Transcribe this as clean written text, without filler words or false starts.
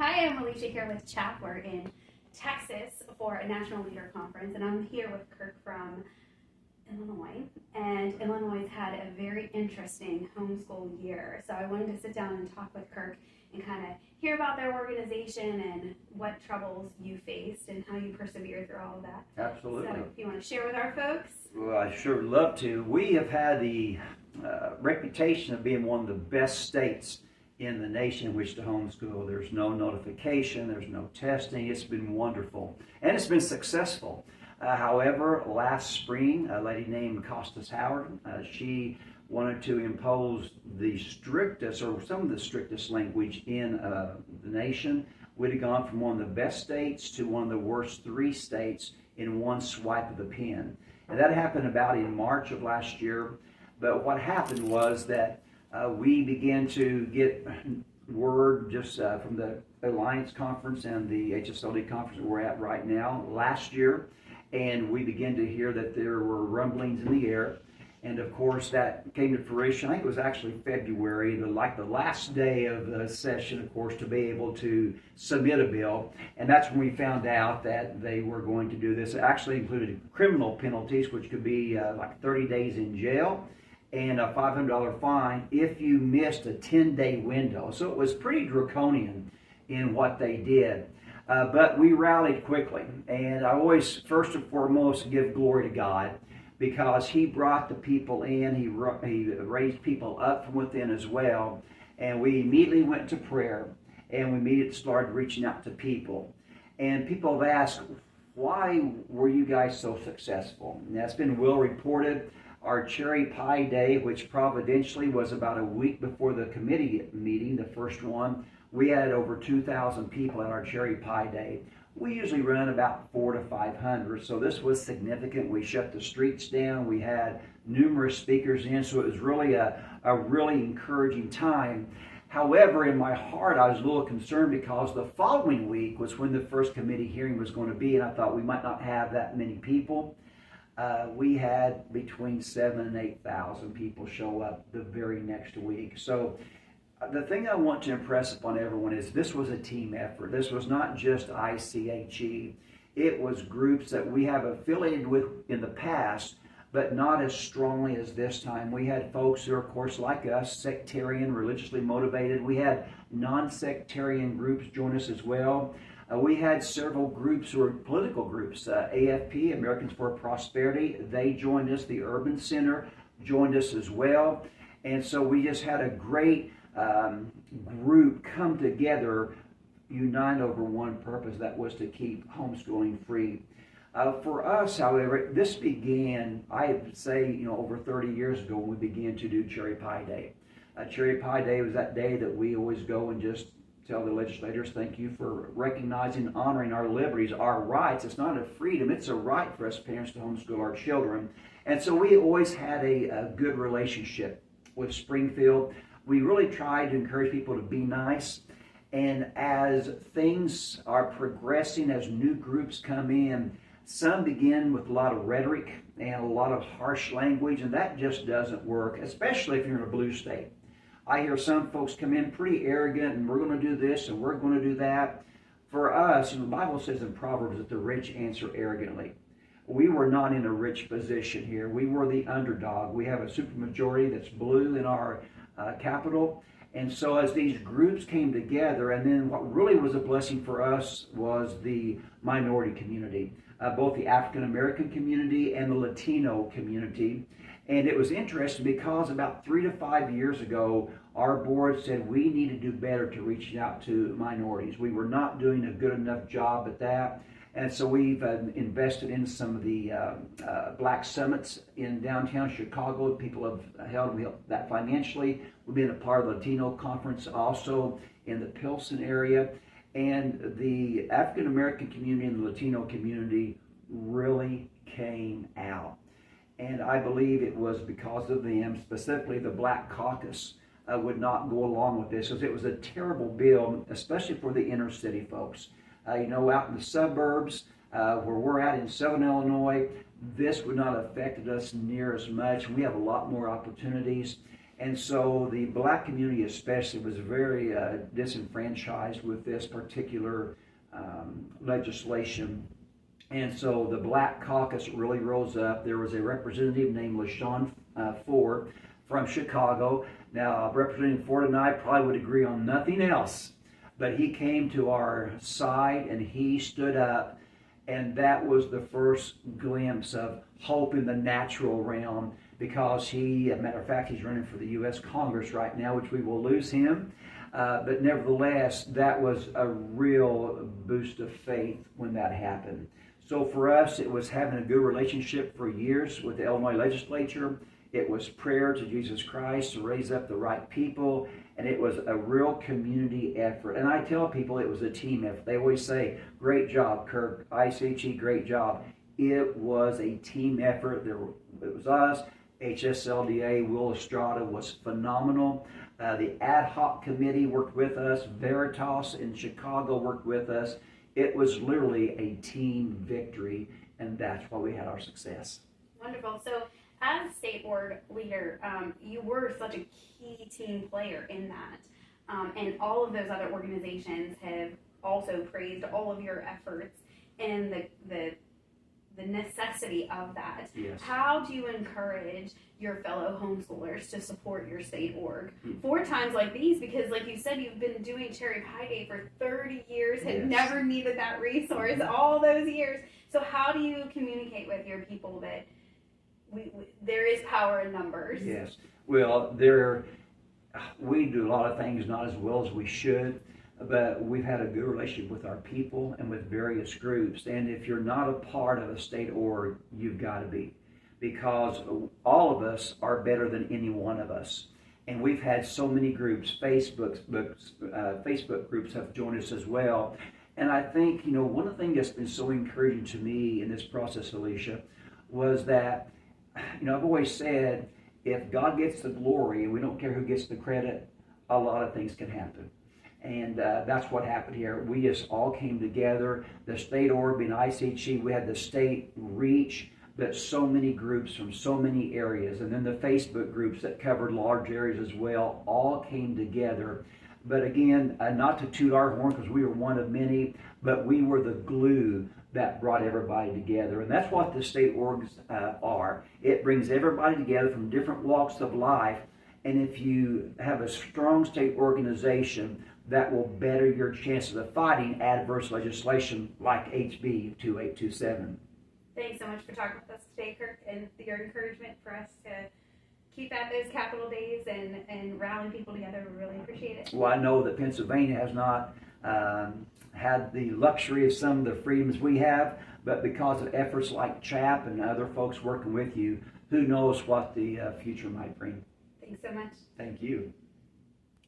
Hi, I'm Alicia here with CHAP. We're in Texas for a National Leader Conference, and I'm here with Kirk from Illinois. And Illinois has had a very interesting homeschool year. So I wanted to sit down and talk with Kirk and kind of hear about their organization and what troubles you faced and how you persevered through all of that. Absolutely. So if you want to share with our folks. Well, I sure would love to. We have had the reputation of being one of the best states in the nation in which to homeschool. There's no notification, there's no testing. It's been wonderful, and it's been successful. However, last spring, a lady named Costas Howard, she wanted to impose the strictest, or some of the strictest language in the nation. We'd have gone from one of the best states to one of the worst 3 states in one swipe of the pen. And that happened about in March of last year. But what happened was that we began to get word just from the Alliance Conference and the HSLD Conference we're at right now last year. And we began to hear that there were rumblings in the air. And of course, that came to fruition. I think it was actually February, the last day of the session, of course, to be able to submit a bill. And that's when we found out that they were going to do this. It actually included criminal penalties, which could be like 30 days in jail and a $500 fine if you missed a 10-day window. So it was pretty draconian in what they did. But we rallied quickly. And I always, first and foremost, give glory to God, because He brought the people in. He raised people up from within as well. And we immediately went to prayer, and we immediately started reaching out to people. And people have asked, why were you guys so successful? And that's been well reported. Our Cherry Pie Day, which providentially was about a week before the committee meeting, the first one, we had over 2,000 people at our Cherry Pie Day. We usually run about 400 to 500, so this was significant. We shut the streets down. We had numerous speakers in, so it was really a really encouraging time. However, in my heart, I was a little concerned because the following week was when the first committee hearing was going to be, and I thought we might not have that many people. We had between 7,000 and 8,000 people show up the very next week. So the thing I want to impress upon everyone is this was a team effort. This was not just ICHE. It was groups that we have affiliated with in the past, but not as strongly as this time. We had folks who are, of course, like us, sectarian, religiously motivated. We had non-sectarian groups join us as well. We had several groups who were political groups. AFP, Americans for Prosperity, they joined us. The Urban Center joined us as well. And so we just had a great group come together, unite over one purpose, that was to keep homeschooling free. For us, however, this began, I would say, over 30 years ago when we began to do Cherry Pie Day. Cherry Pie Day was that day that we always go and just tell the legislators, thank you for recognizing and honoring our liberties, our rights. It's not a freedom, it's a right for us parents to homeschool our children. And so we always had a good relationship with Springfield. We really tried to encourage people to be nice. And as things are progressing, as new groups come in, some begin with a lot of rhetoric and a lot of harsh language, and that just doesn't work, especially if you're in a blue state. I hear some folks come in pretty arrogant, and we're going to do this and we're going to do that. For us, the Bible says in Proverbs that the rich answer arrogantly. We were not in a rich position here. We were the underdog. We have a supermajority that's blue in our capital. And so as these groups came together, and then what really was a blessing for us was the minority community, both the African American community and the Latino community. And it was interesting because about 3 to 5 years ago, our board said we need to do better to reach out to minorities. We were not doing a good enough job at that. And so we've invested in some of the Black Summits in downtown Chicago. People have held that financially. We've been a part of the Latino Conference also in the Pilsen area. And the African American community and the Latino community really came out. And I believe it was because of them, specifically the Black Caucus, would not go along with this, because it was a terrible bill, especially for the inner city folks. Out in the suburbs, where we're at in Southern Illinois, this would not have affected us near as much. We have a lot more opportunities. And so the black community especially was very disenfranchised with this particular legislation. And so the Black Caucus really rose up. There was a representative named LaShawn Ford from Chicago. Now, Representative Ford and I probably would agree on nothing else, but he came to our side and he stood up, and that was the first glimpse of hope in the natural realm, because he, as a matter of fact, he's running for the U.S. Congress right now, which we will lose him. But nevertheless, that was a real boost of faith when that happened. So for us, it was having a good relationship for years with the Illinois legislature. It was prayer to Jesus Christ to raise up the right people, and it was a real community effort. And I tell people it was a team effort. They always say, great job, Kirk, ICHE, great job. It was a team effort. It was us, HSLDA, Will Estrada was phenomenal. The ad hoc committee worked with us. Veritas in Chicago worked with us. It was literally a team victory, and that's why we had our success. Wonderful. So as state board leader, you were such a key team player in that. And all of those other organizations have also praised all of your efforts and the necessity of that. Yes. How do you encourage your fellow homeschoolers to support your state org for times like these? Because like you said, you've been doing Cherry Pie Day for 30 years, had never needed that resource all those years. So how do you communicate with your people that there is power in numbers? Yes. Well, we do a lot of things not as well as we should, but we've had a good relationship with our people and with various groups. And if you're not a part of a state org, you've got to be, because all of us are better than any one of us. And we've had so many groups. Facebook groups have joined us as well. And I think, one of the things that's been so encouraging to me in this process, Alicia, was that, I've always said, if God gets the glory and we don't care who gets the credit, a lot of things can happen. And that's what happened here. We just all came together. The state org being ICHE, we had the state reach, but so many groups from so many areas. And then the Facebook groups that covered large areas as well, all came together. But again, not to toot our horn because we were one of many, but we were the glue that brought everybody together. And that's what the state orgs are. It brings everybody together from different walks of life. And if you have a strong state organization, that will better your chances of fighting adverse legislation like HB 2827. Thanks so much for talking with us today, Kirk, and your encouragement for us to keep at those capital days and rally people together. We really appreciate it. Well, I know that Pennsylvania has not had the luxury of some of the freedoms we have, but because of efforts like CHAP and other folks working with you, who knows what the future might bring. Thanks so much. Thank you.